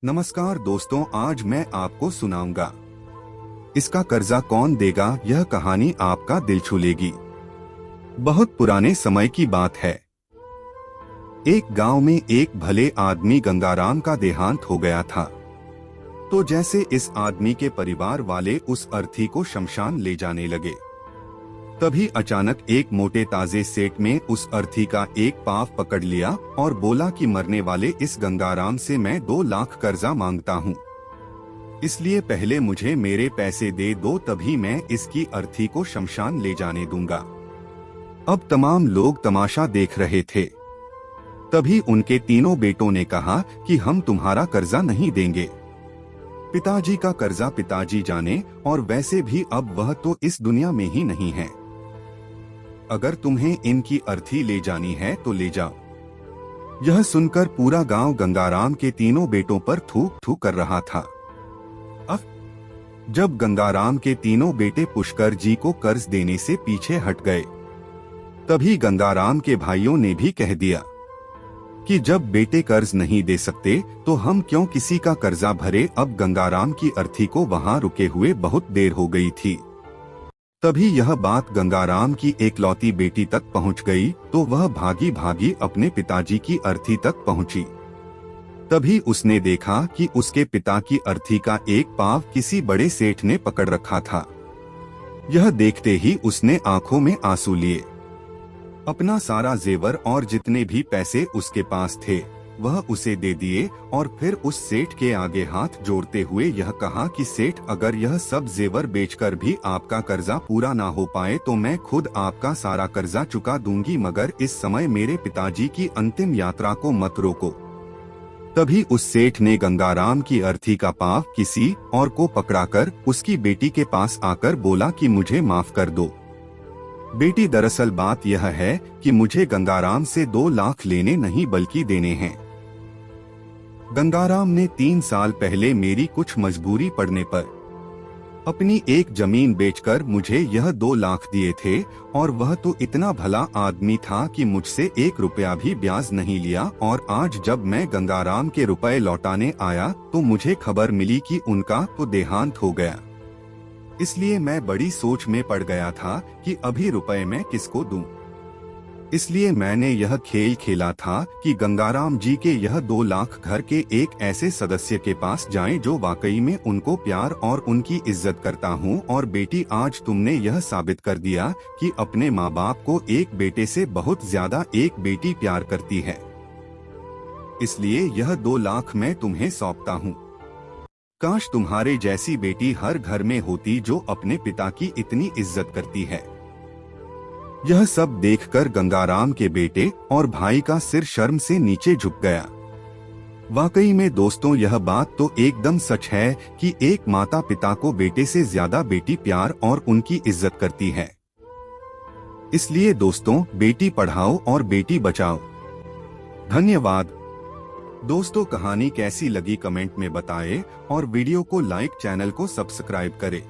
नमस्कार दोस्तों, आज मैं आपको सुनाऊंगा इसका कर्जा कौन देगा। यह कहानी आपका दिल छू लेगी। बहुत पुराने समय की बात है। एक गांव में एक भले आदमी गंगाराम का देहांत हो गया था। तो जैसे इस आदमी के परिवार वाले उस अर्थी को शमशान ले जाने लगे, तभी अचानक एक मोटे ताजे सेठ में उस अर्थी का एक पाव पकड़ लिया और बोला कि मरने वाले इस गंगाराम से मैं 2 लाख कर्जा मांगता हूँ, इसलिए पहले मुझे मेरे पैसे दे दो, तभी मैं इसकी अर्थी को शमशान ले जाने दूंगा। अब तमाम लोग तमाशा देख रहे थे। तभी उनके तीनों बेटों ने कहा कि हम तुम्हारा कर्जा नहीं देंगे। पिताजी का कर्जा पिताजी जाने, और वैसे भी अब वह तो इस दुनिया में ही नहीं है। अगर तुम्हें इनकी अर्थी ले जानी है तो ले जाओ। यह सुनकर पूरा गांव गंगाराम के तीनों बेटों पर थूक थूक कर रहा था। अब जब गंगाराम के तीनों बेटे पुष्कर जी को कर्ज देने से पीछे हट गए, तभी गंगाराम के भाइयों ने भी कह दिया कि जब बेटे कर्ज नहीं दे सकते तो हम क्यों किसी का कर्जा भरे। अब गंगाराम की अर्थी को वहां रुके हुए बहुत देर हो गई थी। तभी यह बात गंगाराम की एकलौती बेटी तक पहुंच गई, तो वह भागी भागी अपने पिताजी की अर्थी तक पहुंची। तभी उसने देखा कि उसके पिता की अर्थी का एक पाव किसी बड़े सेठ ने पकड़ रखा था। यह देखते ही उसने आंखों में आंसू लिए। अपना सारा जेवर और जितने भी पैसे उसके पास थे वह उसे दे दिए, और फिर उस सेठ के आगे हाथ जोड़ते हुए यह कहा कि सेठ, अगर यह सब जेवर बेचकर भी आपका कर्जा पूरा ना हो पाए तो मैं खुद आपका सारा कर्जा चुका दूंगी, मगर इस समय मेरे पिताजी की अंतिम यात्रा को मत रोको। तभी उस सेठ ने गंगाराम की अर्थी का पाव किसी और को पकड़ाकर उसकी बेटी के पास आकर बोला कि मुझे माफ कर दो बेटी, दरअसल बात यह है कि मुझे गंगाराम से 2 लाख लेने नहीं बल्कि देने हैं। गंगाराम ने 3 साल पहले मेरी कुछ मजबूरी पड़ने पर अपनी एक जमीन बेचकर मुझे यह 2 लाख दिए थे, और वह तो इतना भला आदमी था कि मुझसे 1 रुपया भी ब्याज नहीं लिया। और आज जब मैं गंगाराम के रुपए लौटाने आया तो मुझे खबर मिली कि उनका तो देहांत हो गया। इसलिए मैं बड़ी सोच में पड़ गया था कि अभी रुपए मैं किसको दूं। इसलिए मैंने यह खेल खेला था कि गंगाराम जी के यह 2 लाख घर के एक ऐसे सदस्य के पास जाएं जो वाकई में उनको प्यार और उनकी इज्जत करता हूं। और बेटी, आज तुमने यह साबित कर दिया कि अपने माँ बाप को एक बेटे से बहुत ज्यादा एक बेटी प्यार करती है, इसलिए यह 2 लाख मैं तुम्हें सौंपता हूँ। काश तुम्हारे जैसी बेटी हर घर में होती जो अपने पिता की इतनी इज्जत करती है। यह सब देखकर गंगाराम के बेटे और भाई का सिर शर्म से नीचे झुक गया। वाकई में दोस्तों, यह बात तो एकदम सच है कि एक माता पिता को बेटे से ज्यादा बेटी प्यार और उनकी इज्जत करती है। इसलिए दोस्तों, बेटी पढ़ाओ और बेटी बचाओ। धन्यवाद दोस्तों। कहानी कैसी लगी कमेंट में बताएं, और वीडियो को लाइक, चैनल को सब्सक्राइब करें।